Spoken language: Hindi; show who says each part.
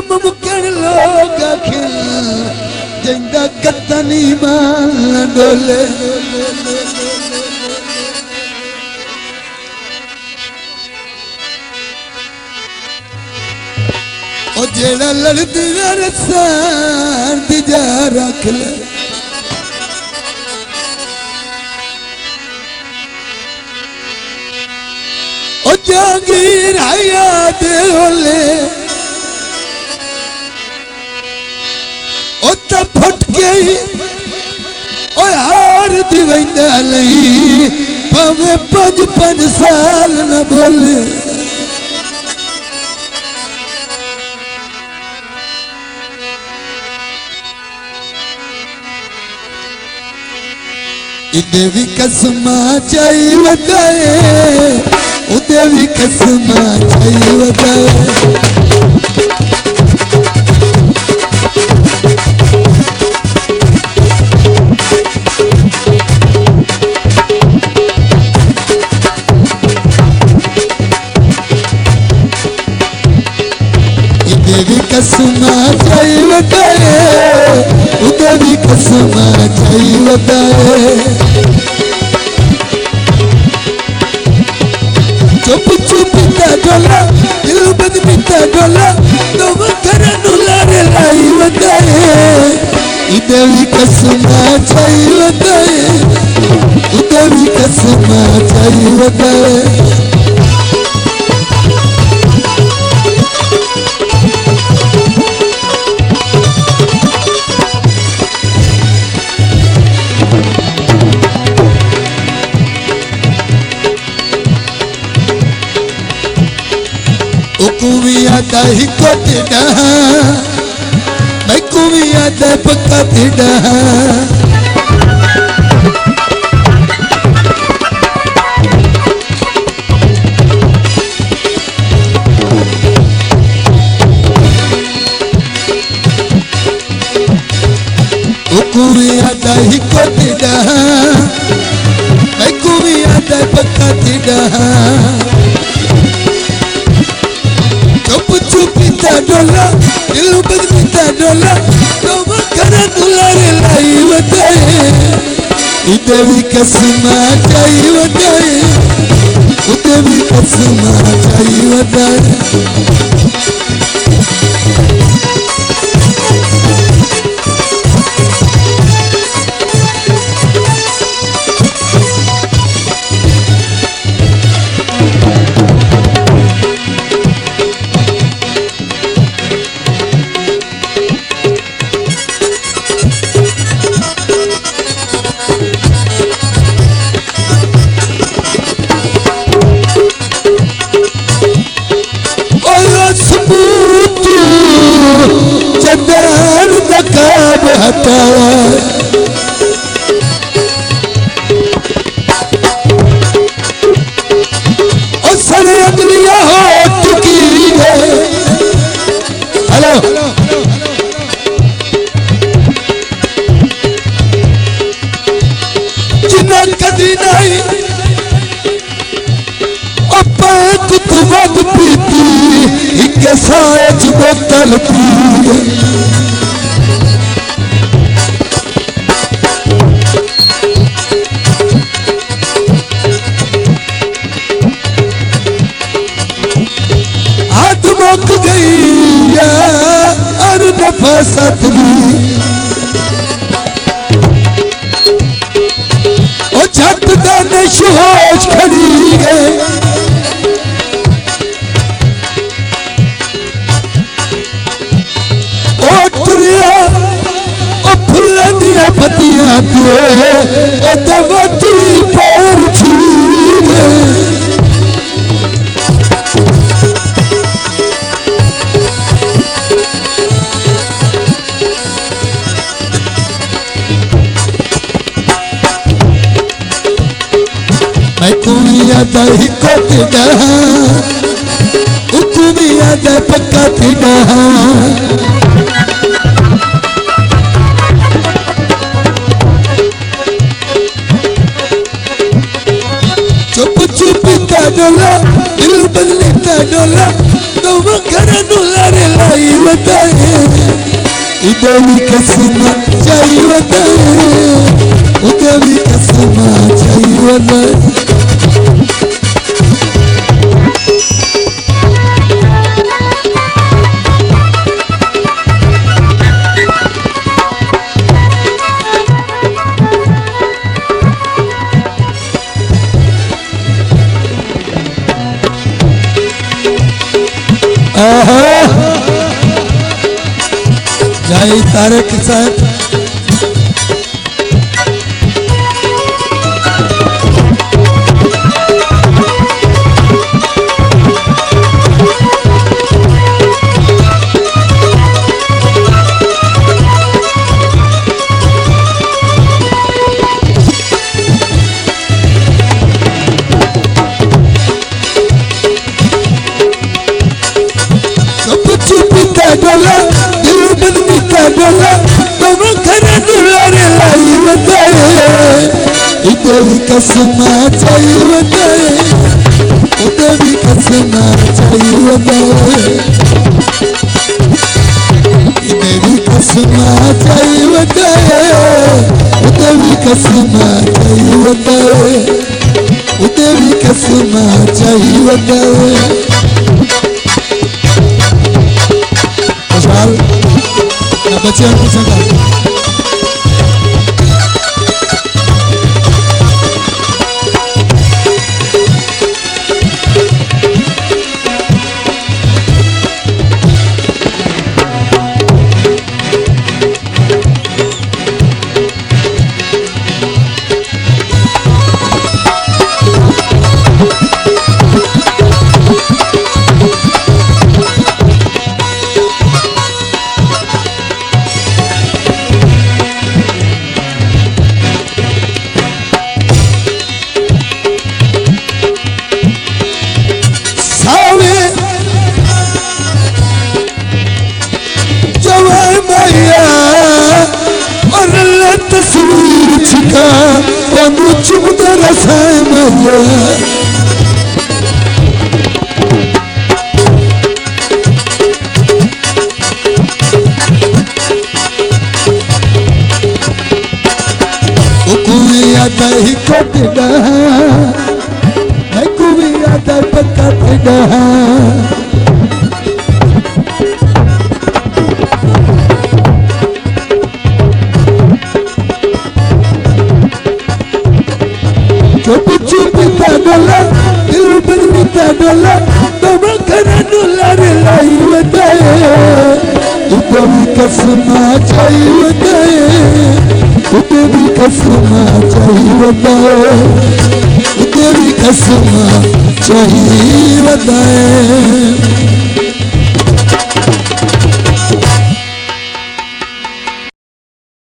Speaker 1: मुमकिन लोग खिल जिंदा कतनी मान डोले ओ जेड़ा लड़दी रसान दी जा रख ले ओ जागीर हयात होले ओ त फट गई ओ हार दी वंदा लई भावे 5 साल न बोले इदे भी कसमा चाहिए बताए उदे भी कसमा चाहिए बताए इदे भी कसमा चाहिए बताए उदे भी कसमा चाहिए बताए चुप चुप डोला दिल बदमीता डोला तो वकर नुलारे लाई बताए इधे भी कसमा चाहिए बताए उधे भी कसमा चाहिए बताए कुमिया दाही को तिड़ा मैं कुमिया दा पक्का तिड़ा कुमिया दाही को तिड़ा मैं कुमिया दा पक्का तिड़ा चुपिता डोला दिल बदमीता डोला तो वकर नुलारे लाई बताए इधे भी कसमा चाहिए बताए उधे भी कसमा चाहिए बताए चंदन नकाब हटाया और सारे अगलियां हो चुकी है हेलो जिन्ना कदी नहीं पैक तुमद पीती इनके साथ बोतल पी हाथ मुक गई और नफासत भी और झट दाने होश खड़ी है पतिया दवती पर मैं कुमिया दही को तिड़ा कुमिया द पक्का तिड़ा डोला दिल बदलता डोला तो वकर नुलारे लाई बताए इधर कसम चाहिए बताए उधर कसम चाहिए बताए जय तारक साहब डोला डोला तुम घर दुलारे लाई बताए इधर कसम चाहिए बताए उधर भी कसम चाहिए बताए इधर भी कसम चाहिए बताए उधर भी कसम चाहिए बताए उधर भी कसम चाहिए बताए बच्चे पूछेगा तस्वीर छिका चुभता रसाय मैया आता ही कोटड़ा आता पक्का पेड़ा डोला डोला तुम घर दुलारे लाई बताए उधर भी कसम चाहिए बताए उधर भी कसम चाहिए बताए उधर भी कसम चाहिए बताए